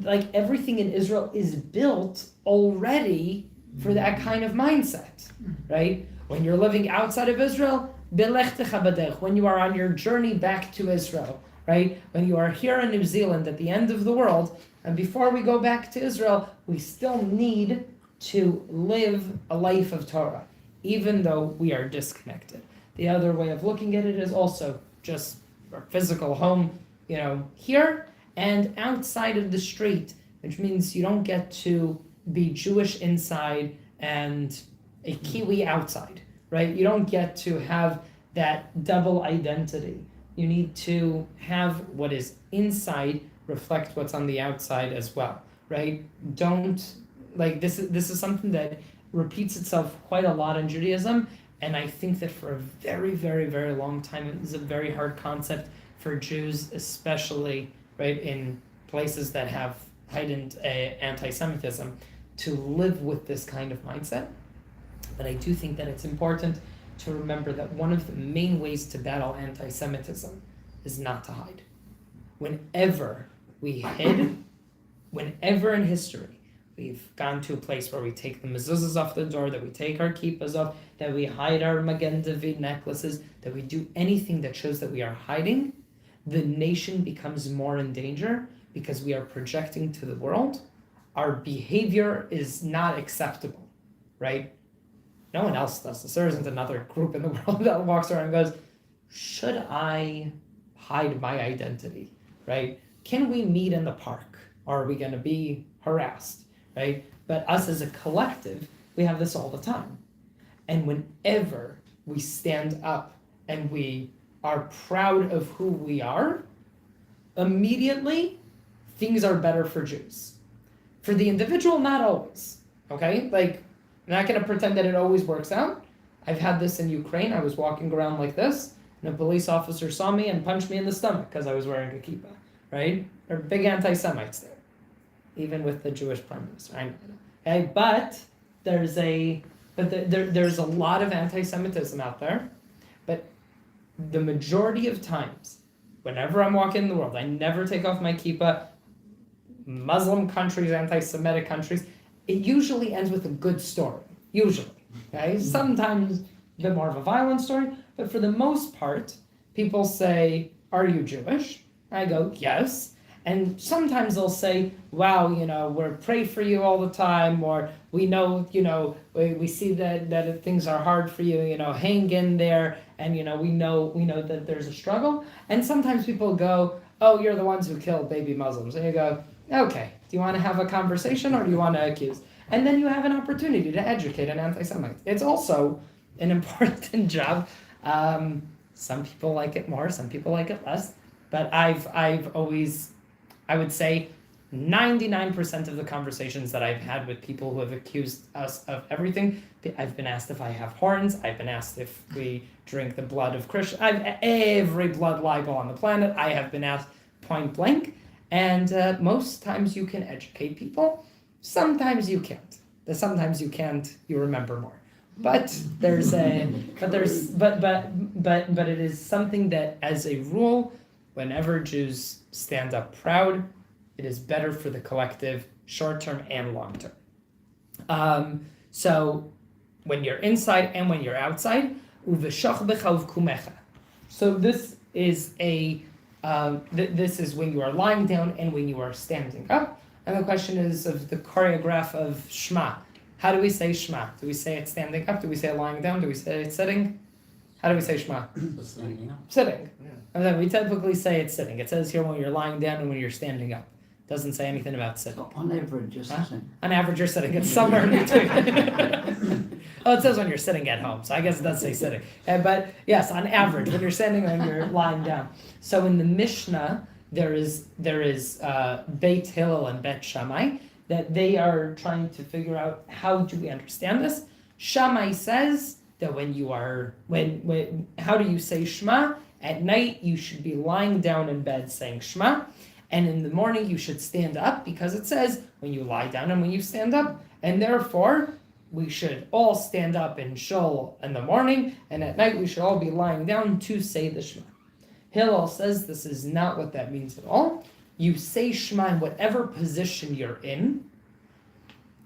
like, everything in Israel is built already for that kind of mindset, right? When you're living outside of Israel, belechtecha b'derech, when you are on your journey back to Israel, right? When you are here in New Zealand at the end of the world, and before we go back to Israel, we still need to live a life of Torah, even though we are disconnected. The other way of looking at it is also just our physical home, here and outside of the street, which means you don't get to be Jewish inside and a Kiwi outside, right? You don't get to have that double identity. You need to have what is inside reflect what's on the outside as well, right? Don't, this is something that repeats itself quite a lot in Judaism, And I think that for a very, very, very long time, it was a very hard concept for Jews, especially, right, in places that have heightened anti-Semitism, to live with this kind of mindset. But I do think that it's important to remember that one of the main ways to battle anti-Semitism is not to hide. Whenever we hid, whenever in history we've gone to a place where we take the mezuzahs off the door, that we take our kippahs off, that we hide our Magen David necklaces, that we do anything that shows that we are hiding, the nation becomes more in danger because we are projecting to the world our behavior is not acceptable, right? No one else does this. There isn't another group in the world that walks around and goes, should I hide my identity, right? Can we meet in the park? Or are we going to be harassed, right? But us as a collective, we have this all the time. And whenever we stand up and we are proud of who we are, immediately things are better for Jews. For the individual, not always, okay? Like, I'm not going to pretend that it always works out. I've had this in Ukraine. I was walking around like this, and a police officer saw me and punched me in the stomach because I was wearing a kippah, right? There are big anti-Semites there, even with the Jewish prime minister. I know. Okay? But there's a lot of anti-Semitism out there. But the majority of times, whenever I'm walking in the world, I never take off my kippah. Muslim countries, anti-Semitic countries, it usually ends with a good story. Usually, okay? Sometimes a bit more of a violent story, but for the most part, people say, "Are you Jewish?" I go, "Yes." And sometimes they'll say, "Wow, we're pray for you all the time," or "We know, we see that things are hard for you, hang in there," and we know that there's a struggle. And sometimes people go, "Oh, you're the ones who killed baby Muslims," and you go, "Okay, do you want to have a conversation or do you want to accuse?" And then you have an opportunity to educate an anti-Semite. It's also an important job. Some people like it more, some people like it less. But I've always, I would say, 99% of the conversations that I've had with people who have accused us of everything, I've been asked if I have horns. I've been asked if we drink the blood of Christians. Every blood libel on the planet, I have been asked point blank. And most times you can educate people. Sometimes you can't. Sometimes you can't. You remember more. But it is something that, as a rule, whenever Jews stand up proud, it is better for the collective, short term and long term. So when you're inside and when you're outside, so this is this is when you are lying down and when you are standing up. And the question is of the choreograph of Shema. How do we say Shema? Do we say it standing up? Do we say it lying down? Do we say it sitting? How do we say Shema? Sitting. Yeah. And then we typically say it's sitting. It says here when you're lying down and when you're standing up. It doesn't say anything about sitting. On average, you're sitting. On average, you're sitting. It's somewhere in between. Oh, it says when you're sitting at home, so I guess it does say sitting. But yes, on average, when you're standing and you're lying down. So in the Mishnah, there is Beit Hillel and Bet Shammai, that they are trying to figure out how do we understand this. Shammai says that how do you say Shema? At night, you should be lying down in bed saying Shema. And in the morning, you should stand up because it says when you lie down and when you stand up. And therefore, we should all stand up in shul in the morning. And at night, we should all be lying down to say the Shema. Hillel says this is not what that means at all. You say Shema in whatever position you're in.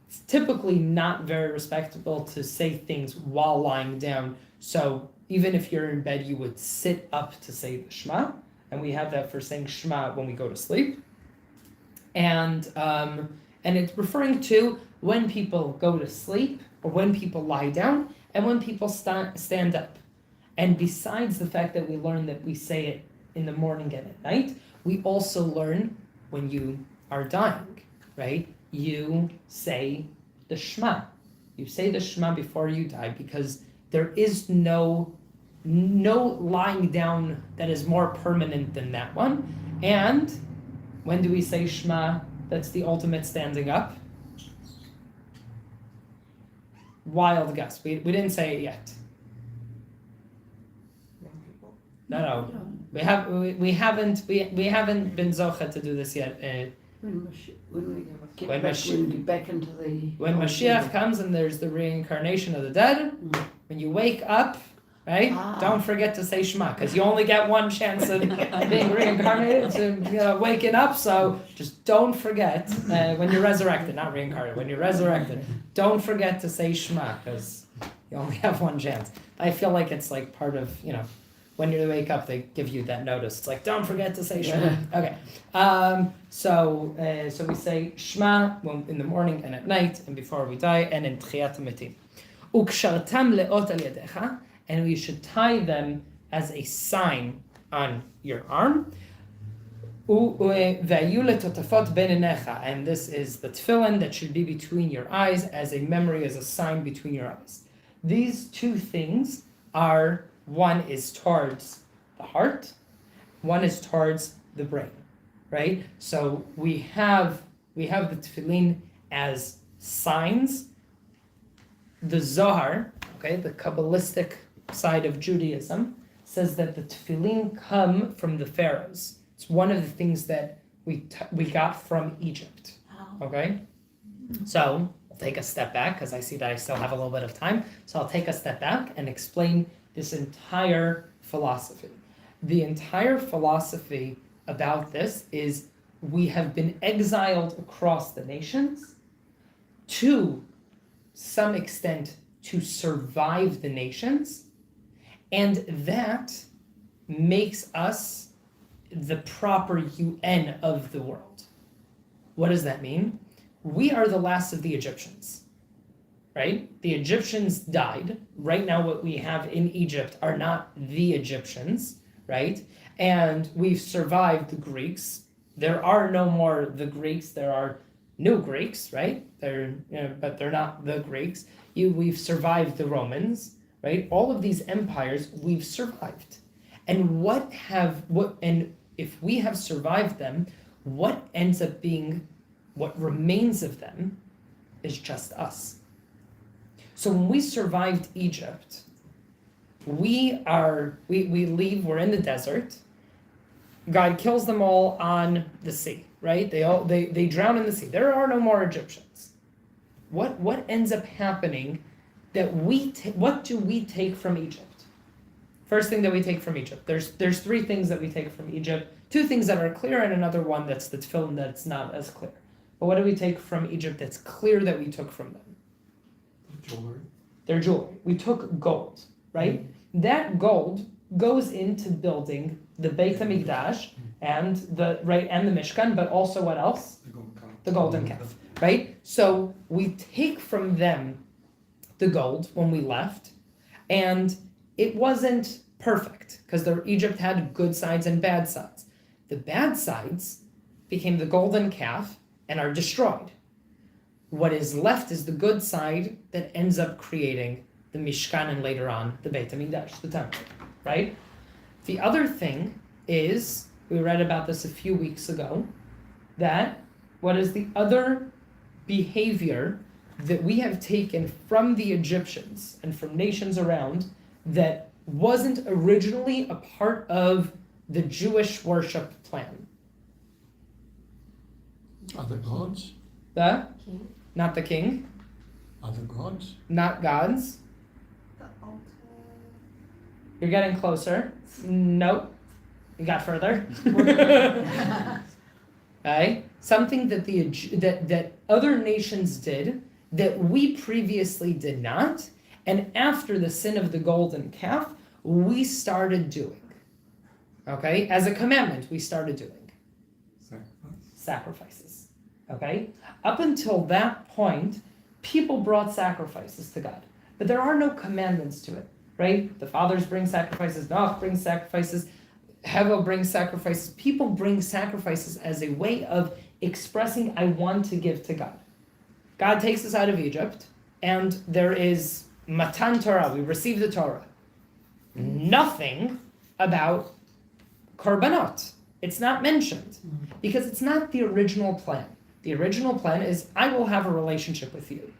It's typically not very respectable to say things while lying down. So even if you're in bed, you would sit up to say the Shema. And we have that for saying Shema when we go to sleep. And it's referring to when people go to sleep or when people lie down and when people stand up. And besides the fact that we learn that we say it in the morning and at night, we also learn when you are dying, right? You say the Shema. You say the Shema before you die because there is no lying down that is more permanent than that one. And when do we say Shema? That's the ultimate standing up. Wild guess. We didn't say it yet. No. We haven't been zocha to do this yet. When When we get back into the... When Mashiach comes and there's the reincarnation of the dead, when you wake up, right? Don't forget to say Shema, because you only get one chance of being reincarnated, to waking up. So just don't forget when you're resurrected, not reincarnated. When you're resurrected, don't forget to say Shema, because you only have one chance. I feel like it's like part of, when you wake up, they give you that notice. It's like, don't forget to say Shema. Okay. So we say Shema in the morning and at night and before we die and in Tchiyat HaMetim. Ukshartam leot al yadecha, and we should tie them as a sign on your arm. Ve'ayu letotafot ben einecha, and this is the tefillin that should be between your eyes as a memory, as a sign between your eyes. These two things are, one is towards the heart, one is towards the brain, right? So we have the tefillin as signs. The Zohar, okay, the Kabbalistic side of Judaism, says that the tefillin come from the pharaohs. It's one of the things that we got from Egypt, okay? So I'll take a step back because I see that I still have a little bit of time. So I'll take a step back and explain this entire philosophy. The entire philosophy about this is we have been exiled across the nations to some extent to survive the nations, and that makes us the proper UN of the world. What does that mean? We are the last of the Egyptians. Right? The Egyptians died. Right now what we have in Egypt are not the Egyptians, right? And we've survived the Greeks. There are no more the Greeks. There are new Greeks, right? But they're not the Greeks. We've survived the Romans, right? All of these empires we've survived. And if we have survived them, what ends up being, what remains of them is just us. So when we survived Egypt, we leave, we're in the desert. God kills them all on the sea, right? They drown in the sea. There are no more Egyptians. What ends up happening that what do we take from Egypt? First thing that we take from Egypt. There's three things that we take from Egypt. Two things that are clear and another one that's the tefillin that's not as clear. But what do we take from Egypt that's clear that we took from them? Jewelry. Their jewelry. We took gold, right? That gold goes into building the Beit HaMikdash and the Mishkan, but also what else? The golden calf, right? So we take from them the gold when we left, and it wasn't perfect because Egypt had good sides and bad sides. The bad sides became the golden calf and are destroyed. What is left is the good side that ends up creating the Mishkan and later on the Beit HaMikdash, the temple, right? The other thing is, we read about this a few weeks ago, that what is the other behavior that we have taken from the Egyptians and from nations around that wasn't originally a part of the Jewish worship plan? Other gods? The? King. Not the king. Other gods? Not gods. The altar. You're getting closer. Nope. You got further. Right? Something that that other nations did that we previously did not, and after the sin of the golden calf, we started doing. Okay? As a commandment, we started doing. Sacrifices. Okay? Up until that point, people brought sacrifices to God. But there are no commandments to it, right? The fathers bring sacrifices, Noach brings sacrifices, Hevel brings sacrifices. People bring sacrifices as a way of expressing, I want to give to God. God takes us out of Egypt, and there is Matan Torah, we receive the Torah. Nothing about korbanot. It's not mentioned, because it's not the original plan. The original plan is, I will have a relationship with you.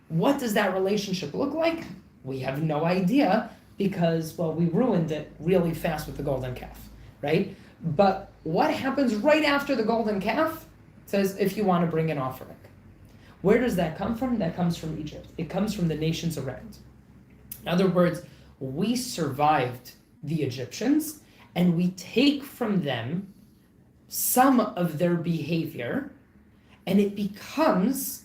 What does that relationship look like? We have no idea, because, well, we ruined it really fast with the golden calf, right? But what happens right after the golden calf? It says, if you want to bring an offering. Where does that come from? That comes from Egypt. It comes from the nations around. In other words, we survived the Egyptians, and we take from them some of their behavior, and it becomes,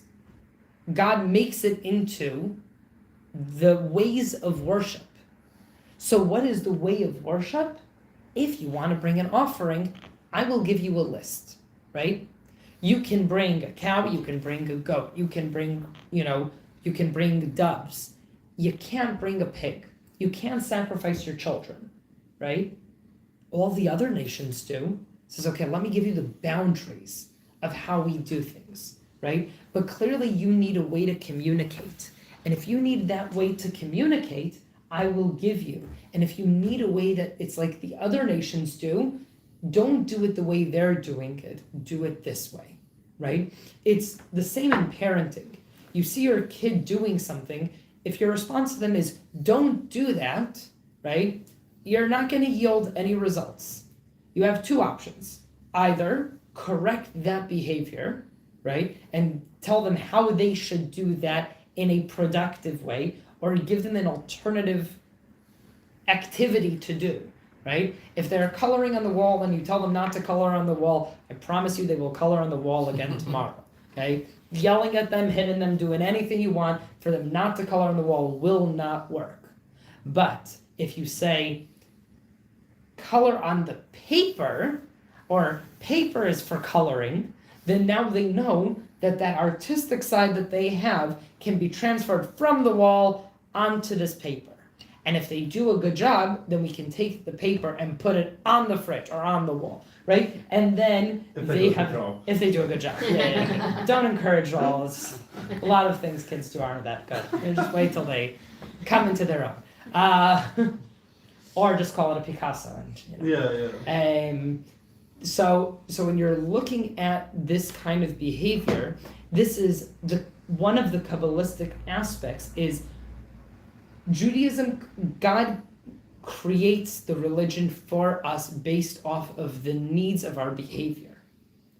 God makes it into the ways of worship. So what is the way of worship? If you want to bring an offering, I will give you a list, right? You can bring a cow, you can bring a goat, you can bring, you can bring doves. You can't bring a pig. You can't sacrifice your children, right? All the other nations do. It says, okay, let me give you the boundaries of how we do things, right? But clearly you need a way to communicate. And if you need that way to communicate, I will give you. And if you need a way that it's like the other nations do, don't do it the way they're doing it. Do it this way, right? It's the same in parenting. You see your kid doing something, if your response to them is, don't do that, right? You're not going to yield any results. You have two options. Either correct that behavior, right? And tell them how they should do that in a productive way, or give them an alternative activity to do, right? If they're coloring on the wall and you tell them not to color on the wall, I promise you they will color on the wall again tomorrow, okay? Yelling at them, hitting them, doing anything you want for them not to color on the wall will not work. But if you say, color on the paper, or paper is for coloring, then now they know that that artistic side that they have can be transferred from the wall onto this paper. And if they do a good job, then we can take the paper and put it on the fridge or on the wall, right? And then if they do a good job. Yeah. Don't encourage all. A lot of things kids do aren't that good. You just wait till they come into their own. Or just call it a Picasso. And, So when you're looking at this kind of behavior, this is one of the Kabbalistic aspects is Judaism. God creates the religion for us based off of the needs of our behavior,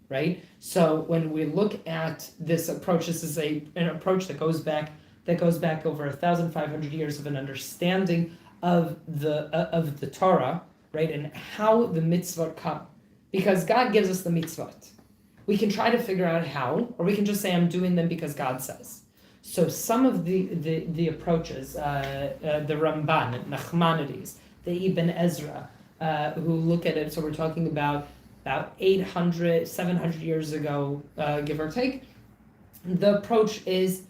right? So when we look at this approach, this is an approach that goes back over 1,500 years of an understanding of the Torah, right, and how the mitzvot come. Because God gives us the mitzvot. We can try to figure out how, or we can just say, I'm doing them because God says. So some of the approaches, the Ramban, Nachmanides, the Ibn Ezra, who look at it, so we're talking about 800, 700 years ago, give or take, the approach is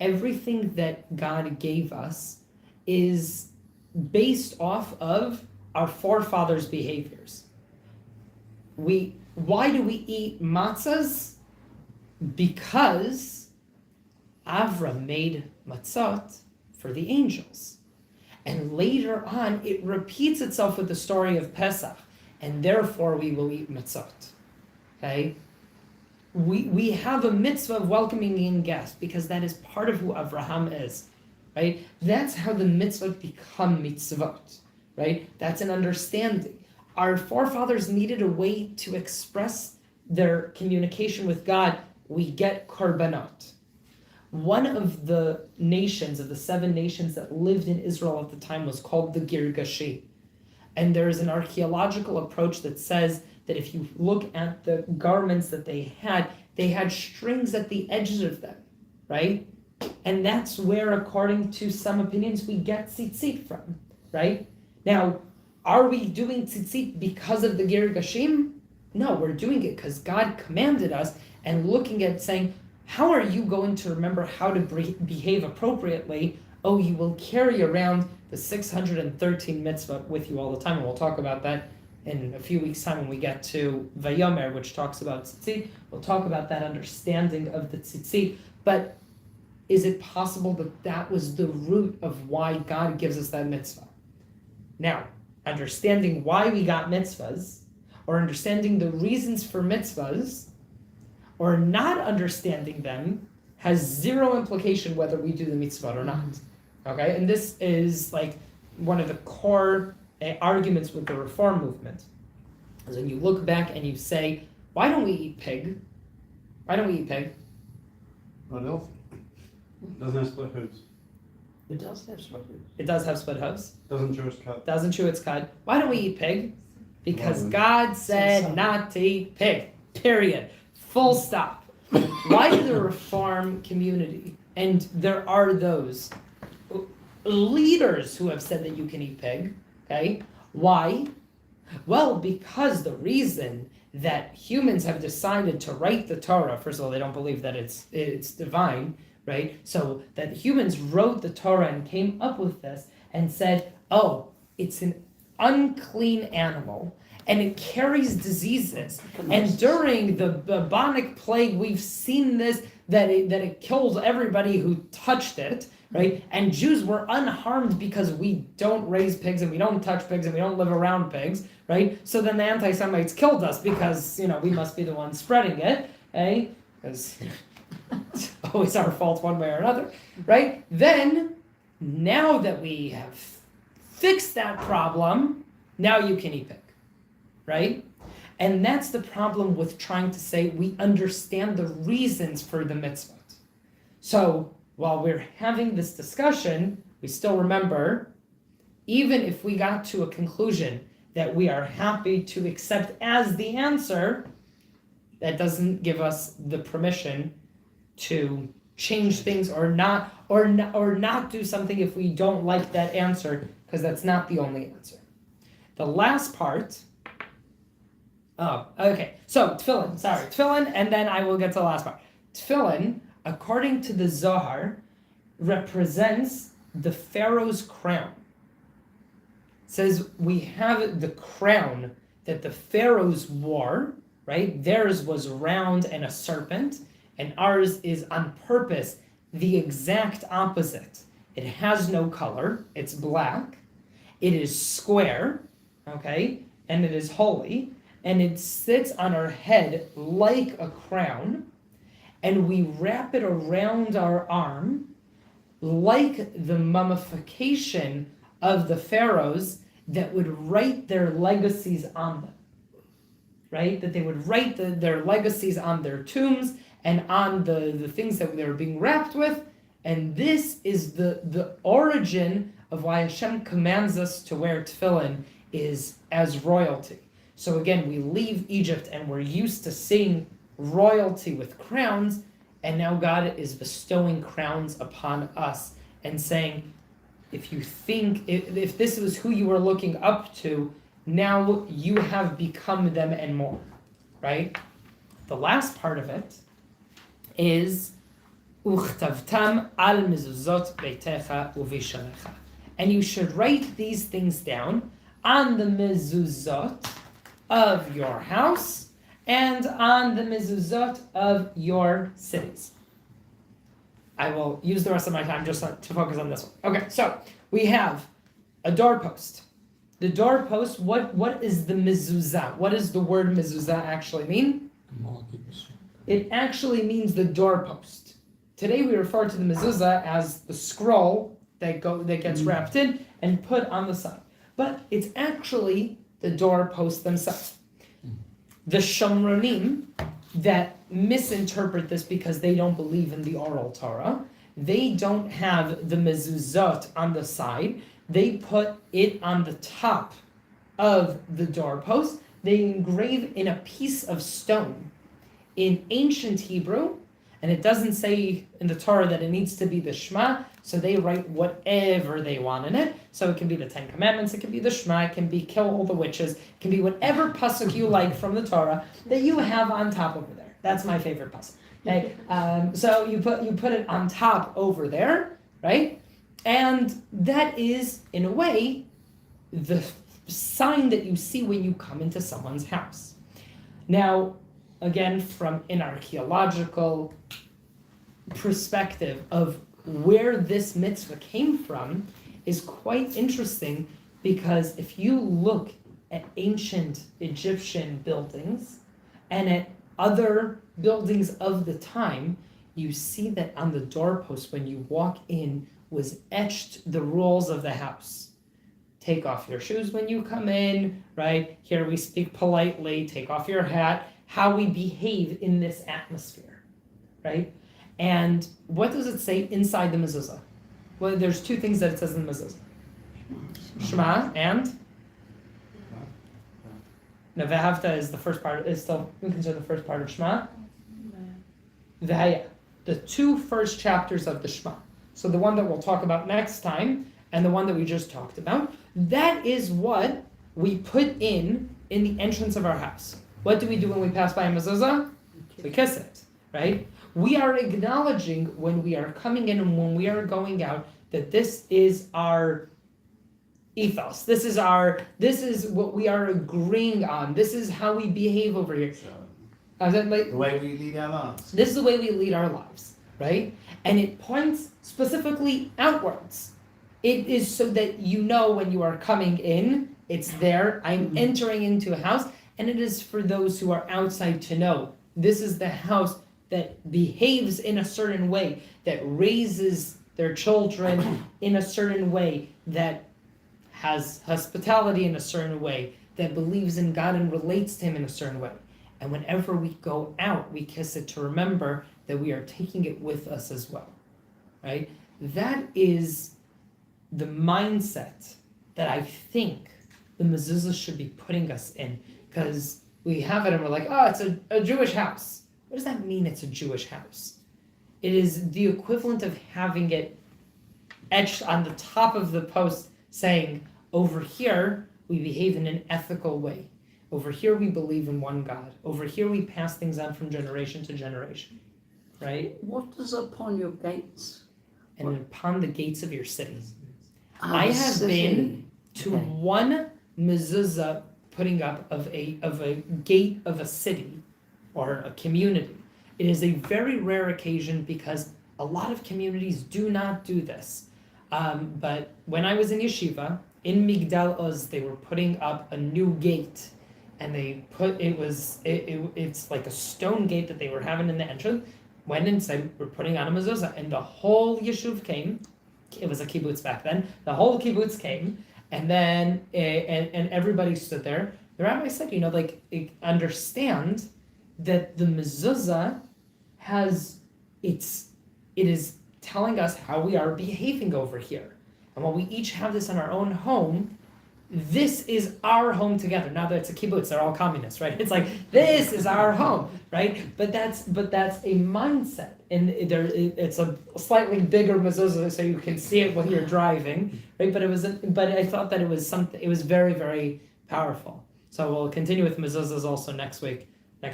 everything that God gave us is based off of our forefathers' behaviors. Why do we eat matzahs? Because Avram made matzot for the angels. And later on, it repeats itself with the story of Pesach, and therefore we will eat matzot. Okay? We have a mitzvah of welcoming in guests because that is part of who Avraham is. Right? That's how the mitzvot become mitzvot. Right? That's an understanding. Our forefathers needed a way to express their communication with God. We get korbanot. One of the nations, of the 7 nations that lived in Israel at the time, was called the Girgashi. And there is an archaeological approach that says that if you look at the garments that they had strings at the edges of them, right? And that's where, according to some opinions, we get tzitzit from, right? Now, are we doing tzitzit because of the Girgashim? No, we're doing it because God commanded us, and looking at saying, how are you going to remember how to behave appropriately? Oh, you will carry around the 613 mitzvah with you all the time, and we'll talk about that in a few weeks' time when we get to Vayomer, which talks about tzitzit. We'll talk about that understanding of the tzitzit. But is it possible that that was the root of why God gives us that mitzvah? Now, understanding why we got mitzvahs, or understanding the reasons for mitzvahs, or not understanding them, has zero implication whether we do the mitzvah or not. Okay? And this is like one of the core arguments with the Reform movement is when you look back and you say, why don't we eat pig? Why don't we eat pig? Not healthy. Doesn't have split hooves. It does have split hooves. It does have split hooves. Doesn't chew its cud. Doesn't chew its cud. Why don't we eat pig? Because Why? God said not to eat pig. Period. Full stop. Why do the Reform community, and there are those leaders who have said that you can eat pig, okay? Why? Well, because the reason that humans have decided to write the Torah, first of all, they don't believe that it's divine, right? So that humans wrote the Torah and came up with this and said, oh, it's an unclean animal and it carries diseases. And during the bubonic plague, we've seen this, that it killed everybody who touched it, right? And Jews were unharmed because we don't raise pigs and we don't touch pigs and we don't live around pigs, right? So then the anti-Semites killed us because, we must be the ones spreading it, eh? Because it's always our fault one way or another, right? Then, now that we have fixed that problem, now you can eat pig, right? And that's the problem with trying to say we understand the reasons for the mitzvot. So, while we're having this discussion, we still remember, even if we got to a conclusion that we are happy to accept as the answer, that doesn't give us the permission to change things or not do something if we don't like that answer, because that's not the only answer. The last part. Oh, okay. So tefillin, and then I will get to the last part. Tefillin, according to the Zohar, represents the Pharaoh's crown. It says we have the crown that the Pharaohs wore, right? Theirs was round and a serpent, and ours is on purpose the exact opposite. It has no color, it's black, it is square, okay, and it is holy, and it sits on our head like a crown, and we wrap it around our arm like the mummification of the pharaohs that would write their legacies on them, right? That they would write their legacies on their tombs and on the things that they were being wrapped with. And this is the origin of why Hashem commands us to wear tefillin, is as royalty. So again, we leave Egypt and we're used to seeing royalty with crowns, and now God is bestowing crowns upon us and saying, if you think, if this was who you were looking up to, now you have become them and more, right? The last part of it is Uchtavtam al mezuzot beitecha uvisharecha. And you should write these things down on the mezuzot of your house and on the mezuzot of your cities. I will use the rest of my time just to focus on this one. Okay, so we have a doorpost. The doorpost, what is the mezuzah? What does the word mezuzah actually mean? It actually means the doorpost. Today we refer to the mezuzah as the scroll that gets wrapped in and put on the side. But it's actually the doorposts themselves. The Shomronim that misinterpret this because they don't believe in the oral Torah, they don't have the mezuzot on the side. They put it on the top of the doorpost. They engrave in a piece of stone. In ancient Hebrew, and it doesn't say in the Torah that it needs to be the Shema, so they write whatever they want in it. So it can be the Ten Commandments, it can be the Shema, it can be kill all the witches, it can be whatever pasuk you like from the Torah that you have on top over there. That's my favorite pasuk. Okay, so you put it on top over there, right? And that is, in a way, the sign that you see when you come into someone's house. Now, again, from an archaeological perspective of where this mitzvah came from is quite interesting, because if you look at ancient Egyptian buildings and at other buildings of the time, you see that on the doorpost when you walk in was etched the rules of the house, take off your shoes when you come in, right? Here we speak politely, take off your hat, how we behave in this atmosphere, right? And what does it say inside the mezuzah? Well, there's two things that it says in the mezuzah. Shema and? Now, Ve'ahavta is the first part, is still, we consider the first part of Shema. Ve'haya, the two first chapters of the Shema. So the one that we'll talk about next time, and the one that we just talked about, that is what we put in the entrance of our house. What do we do when we pass by a mezuzah? We kiss it, right? We are acknowledging when we are coming in and when we are going out that this is our ethos. This is what we are agreeing on. This is how we behave over here. The way we lead our lives. This is the way we lead our lives, right? And it points specifically outwards. It is so that you know when you are coming in, it's there. I'm entering into a house, and it is for those who are outside to know this is the house that behaves in a certain way, that raises their children in a certain way, that has hospitality in a certain way, that believes in God and relates to Him in a certain way. And whenever we go out, we kiss it to remember that we are taking it with us as well, right? That is the mindset that I think the mezuzah should be putting us in, because we have it and we're like, oh, it's a Jewish house. What does that mean, it's a Jewish house? It is the equivalent of having it etched on the top of the post saying, over here, we behave in an ethical way. Over here, we believe in one God. Over here, we pass things on from generation to generation, right? What is upon your gates? And upon the gates of your city. Ah, I the have city. been to Okay. one mezuzah putting up of a gate of a city or a community. It is a very rare occasion because a lot of communities do not do this. But when I was in yeshiva, in Migdal Oz, they were putting up a new gate. And they put, it's like a stone gate that they were having in the entrance. Went inside, we're putting on a mezuzah, and the whole yeshuv came. It was a kibbutz back then. The whole kibbutz came, and then and everybody stood there. The rabbi said, understand that the mezuzah it is telling us how we are behaving over here, and while we each have this in our own home, this is our home together. Now that it's a kibbutz, they're all communists, right? It's like, this is our home, right? But that's a mindset, and it's a slightly bigger mezuzah, so you can see it when you're driving, right? But I thought that it was something. It was very, very powerful. So we'll continue with mezuzahs also next week. A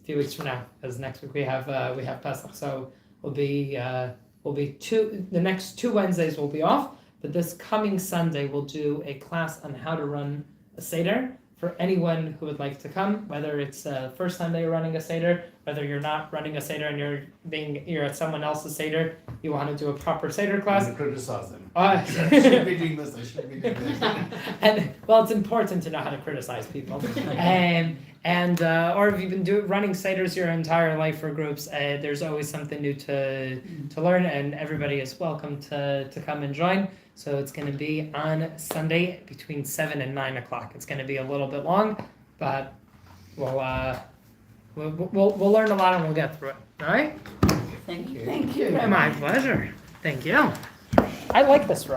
few weeks from now, because next week we have Pesach. So the next 2 Wednesdays will be off. But this coming Sunday, we'll do a class on how to run a Seder for anyone who would like to come, whether it's the first time that you're running a Seder, whether you're not running a Seder and you're at someone else's Seder, you want to do a proper Seder class. I'm going to criticize them. I shouldn't be doing this, I shouldn't be doing this. And, well, it's important to know how to criticize people. Or if you've been running Seders your entire life for groups, there's always something new to learn, and everybody is welcome to come and join. So it's going to be on Sunday between 7 and 9 o'clock. It's going to be a little bit long, but we'll learn a lot and we'll get through it. All right? Thank you. Thank you. My pleasure. Thank you. I like this room.